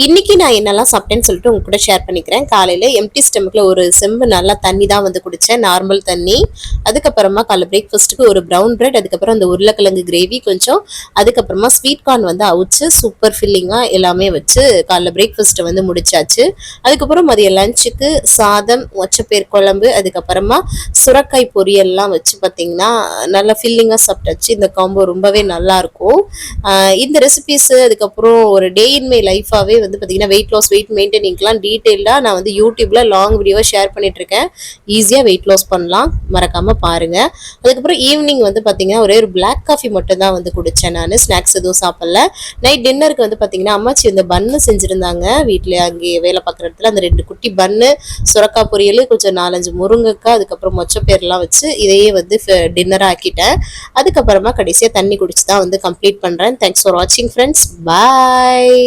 இன்னைக்கு நான் என்னெல்லாம் சாப்பிட்டேன்னு சொல்லிட்டு உங்க கூட ஷேர் பண்ணிக்கிறேன். காலையில எம்டி ஸ்டமக்ல ஒரு செம்பு நல்லா தண்ணி தான் வந்து குடிச்சேன், நார்மல் தண்ணி. அதுக்கப்புறமா காலைல பிரேக்ஃபாஸ்ட்டுக்கு ஒரு ப்ரௌன் பிரெட், அதுக்கப்புறம் அந்த உருளைக்கிழங்கு கிரேவி கொஞ்சம், அதுக்கப்புறமா ஸ்வீட் கார்ன் வந்து அவிச்சு சூப்பர் ஃபில்லிங்காக எல்லாமே வச்சு காலைல பிரேக்ஃபாஸ்ட்டை வந்து முடிச்சாச்சு. அதுக்கப்புறம் மதிய லஞ்சுக்கு சாதம், மொச்சப்பயிர் குழம்பு, அதுக்கப்புறமா சுரக்காய் பொரியல்லாம் வச்சு பார்த்தீங்கன்னா நல்லா ஃபில்லிங்காக சாப்பிட்டாச்சு. இந்த காம்போ ரொம்பவே நல்லாயிருக்கும். இந்த ரெசிபிஸு அதுக்கப்புறம் ஒரு டே இன் மை லைஃபாகவே வந்து பார்த்தீங்கன்னா வெயிட் லாஸ், வெயிட் மெயின்டைனிங்லாம் டீட்டெயிலாக நான் வந்து யூடியூப்பில் லாங் வீடியோவாக ஷேர் பண்ணிட்டுருக்கேன். ஈஸியாக வெயிட் லாஸ் பண்ணலாம், மறக்காமல் பாருங்கள். அதுக்கப்புறம் ஈவினிங் வந்து பார்த்தீங்கன்னா ஒரே ஒரு பிளாக் காஃபி மட்டும் தான் வந்து குடித்தேன். நான் ஸ்நாக்ஸ் எதுவும் சாப்பிடல. நைட் டின்னருக்கு வந்து பார்த்தீங்கன்னா அம்மாச்சி இந்த பன்னு செஞ்சுருந்தாங்க வீட்டில், அங்கே வேலை பார்க்குற இடத்துல அந்த 2 குட்டி பன்னு, சுரக்காய் பொரியல், கொஞ்சம் 4-5 முருங்கைக்காய், அதுக்கப்புறம் மொச்சப்பேர்லாம் வச்சு இதையே வந்து டின்னராக ஆக்கிட்டேன். அதுக்கப்புறமா கடைசியாக தண்ணி குடிச்சு தான் வந்து கம்ப்ளீட் பண்ணுறேன். தேங்க்ஸ் ஃபார் வாட்சிங் ஃப்ரெண்ட்ஸ். பாய்.